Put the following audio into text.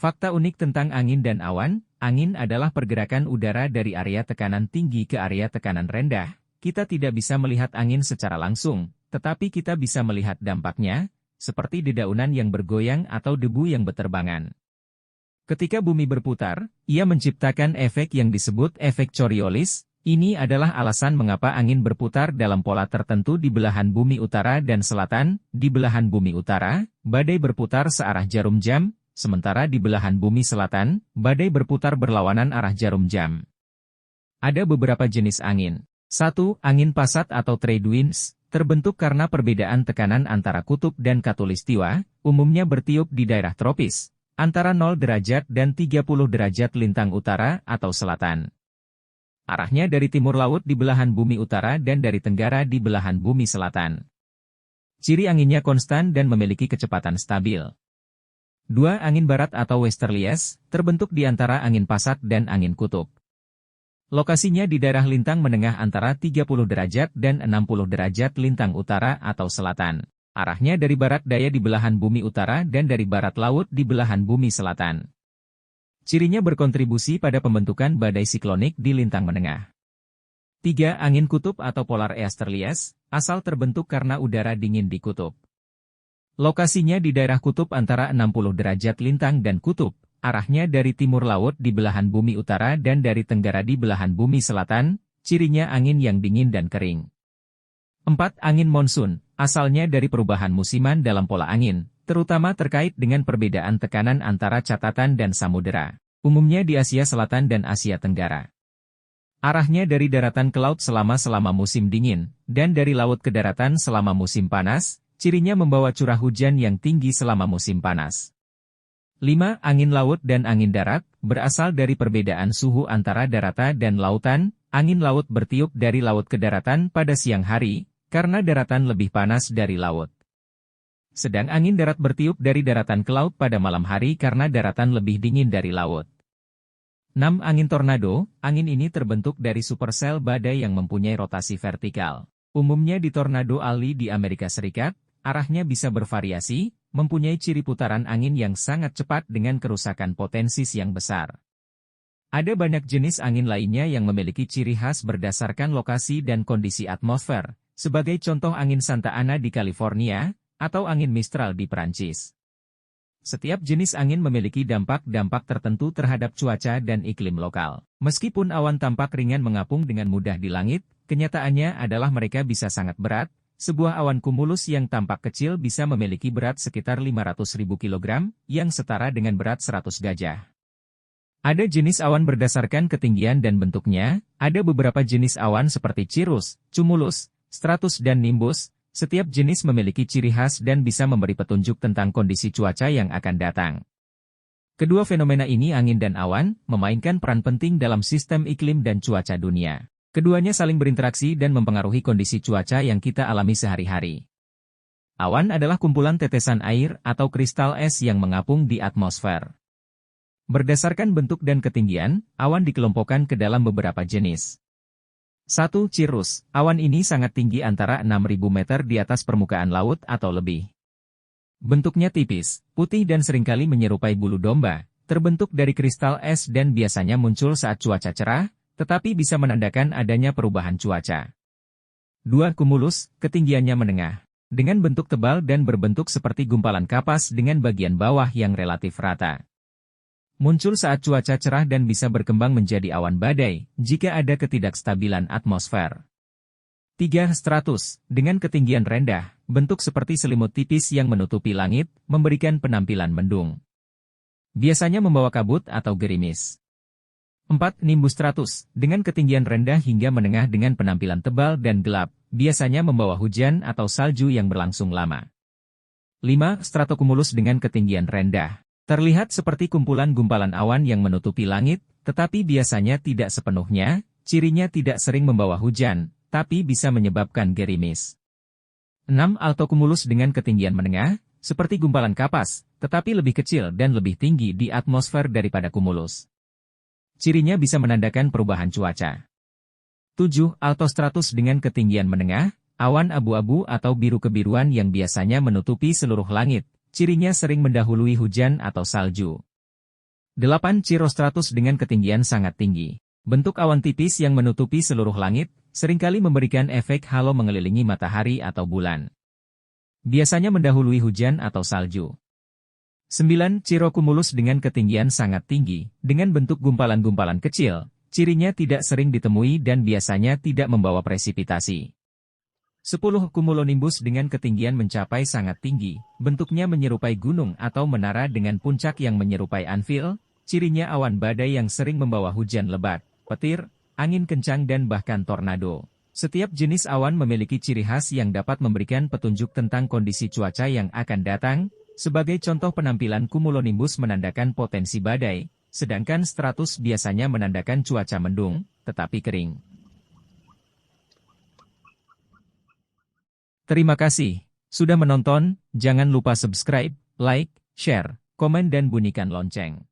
Fakta unik tentang angin dan awan. Angin adalah pergerakan udara dari area tekanan tinggi ke area tekanan rendah. Kita tidak bisa melihat angin secara langsung, tetapi kita bisa melihat dampaknya, seperti dedaunan yang bergoyang atau debu yang berterbangan. Ketika bumi berputar, ia menciptakan efek yang disebut efek Coriolis. Ini adalah alasan mengapa angin berputar dalam pola tertentu di belahan bumi utara dan selatan. Di belahan bumi utara, badai berputar searah jarum jam, sementara di belahan bumi selatan, badai berputar berlawanan arah jarum jam. Ada beberapa jenis angin. 1. Angin pasat atau trade winds, terbentuk karena perbedaan tekanan antara kutub dan khatulistiwa, umumnya bertiup di daerah tropis, antara 0 derajat dan 30 derajat lintang utara atau selatan. Arahnya dari timur laut di belahan bumi utara dan dari tenggara di belahan bumi selatan. Ciri anginnya konstan dan memiliki kecepatan stabil. 2. Angin barat atau westerlies, terbentuk di antara angin pasat dan angin kutub. Lokasinya di daerah lintang menengah antara 30 derajat dan 60 derajat lintang utara atau selatan. Arahnya dari barat daya di belahan bumi utara dan dari barat laut di belahan bumi selatan. Cirinya berkontribusi pada pembentukan badai siklonik di lintang menengah. 3. Angin kutub atau polar easterlies, asal terbentuk karena udara dingin di kutub. Lokasinya di daerah kutub antara 60 derajat lintang dan kutub, arahnya dari timur laut di belahan bumi utara dan dari tenggara di belahan bumi selatan, cirinya angin yang dingin dan kering. 4. Angin monsun, asalnya dari perubahan musiman dalam pola angin, terutama terkait dengan perbedaan tekanan antara catatan dan samudera, umumnya di Asia Selatan dan Asia Tenggara. Arahnya dari daratan ke laut selama musim dingin, dan dari laut ke daratan selama musim panas. Cirinya membawa curah hujan yang tinggi selama musim panas. 5. Angin laut dan angin darat, berasal dari perbedaan suhu antara daratan dan lautan. Angin laut bertiup dari laut ke daratan pada siang hari, karena daratan lebih panas dari laut. Sedang angin darat bertiup dari daratan ke laut pada malam hari karena daratan lebih dingin dari laut. 6. Angin tornado, angin ini terbentuk dari supersel badai yang mempunyai rotasi vertikal. Umumnya di Tornado Alley di Amerika Serikat. Arahnya bisa bervariasi, mempunyai ciri putaran angin yang sangat cepat dengan kerusakan potensis yang besar. Ada banyak jenis angin lainnya yang memiliki ciri khas berdasarkan lokasi dan kondisi atmosfer, sebagai contoh angin Santa Ana di California, atau angin Mistral di Perancis. Setiap jenis angin memiliki dampak-dampak tertentu terhadap cuaca dan iklim lokal. Meskipun awan tampak ringan mengapung dengan mudah di langit, kenyataannya adalah mereka bisa sangat berat. Sebuah awan kumulus yang tampak kecil bisa memiliki berat sekitar 500.000 kg, yang setara dengan berat 100 gajah. Ada jenis awan berdasarkan ketinggian dan bentuknya. Ada beberapa jenis awan seperti cirrus, cumulus, stratus dan nimbus. Setiap jenis memiliki ciri khas dan bisa memberi petunjuk tentang kondisi cuaca yang akan datang. Kedua fenomena ini, angin dan awan, memainkan peran penting dalam sistem iklim dan cuaca dunia. Keduanya saling berinteraksi dan mempengaruhi kondisi cuaca yang kita alami sehari-hari. Awan adalah kumpulan tetesan air atau kristal es yang mengapung di atmosfer. Berdasarkan bentuk dan ketinggian, awan dikelompokkan ke dalam beberapa jenis. 1. Cirrus, awan ini sangat tinggi antara 6.000 meter di atas permukaan laut atau lebih. Bentuknya tipis, putih dan seringkali menyerupai bulu domba, terbentuk dari kristal es dan biasanya muncul saat cuaca cerah, tetapi bisa menandakan adanya perubahan cuaca. 2. Cumulus, ketinggiannya menengah, dengan bentuk tebal dan berbentuk seperti gumpalan kapas dengan bagian bawah yang relatif rata. Muncul saat cuaca cerah dan bisa berkembang menjadi awan badai, jika ada ketidakstabilan atmosfer. 3. Stratus, dengan ketinggian rendah, bentuk seperti selimut tipis yang menutupi langit, memberikan penampilan mendung. Biasanya membawa kabut atau gerimis. 4. Nimbus stratus, dengan ketinggian rendah hingga menengah dengan penampilan tebal dan gelap, biasanya membawa hujan atau salju yang berlangsung lama. 5. Stratocumulus dengan ketinggian rendah. Terlihat seperti kumpulan gumpalan awan yang menutupi langit, tetapi biasanya tidak sepenuhnya, cirinya tidak sering membawa hujan, tapi bisa menyebabkan gerimis. 6. Altocumulus dengan ketinggian menengah, seperti gumpalan kapas, tetapi lebih kecil dan lebih tinggi di atmosfer daripada cumulus. Cirinya bisa menandakan perubahan cuaca. 7. Altostratus dengan ketinggian menengah, awan abu-abu atau biru kebiruan yang biasanya menutupi seluruh langit, cirinya sering mendahului hujan atau salju. 8. Cirrostratus dengan ketinggian sangat tinggi. Bentuk awan tipis yang menutupi seluruh langit, seringkali memberikan efek halo mengelilingi matahari atau bulan. Biasanya mendahului hujan atau salju. 9. Cirrocumulus dengan ketinggian sangat tinggi, dengan bentuk gumpalan-gumpalan kecil, cirinya tidak sering ditemui dan biasanya tidak membawa presipitasi. 10. Cumulonimbus dengan ketinggian mencapai sangat tinggi, bentuknya menyerupai gunung atau menara dengan puncak yang menyerupai anvil, cirinya awan badai yang sering membawa hujan lebat, petir, angin kencang dan bahkan tornado. Setiap jenis awan memiliki ciri khas yang dapat memberikan petunjuk tentang kondisi cuaca yang akan datang. Sebagai contoh, penampilan cumulonimbus menandakan potensi badai, sedangkan stratus biasanya menandakan cuaca mendung, tetapi kering. Terima kasih sudah menonton, jangan lupa subscribe, like, share, komen dan bunyikan lonceng.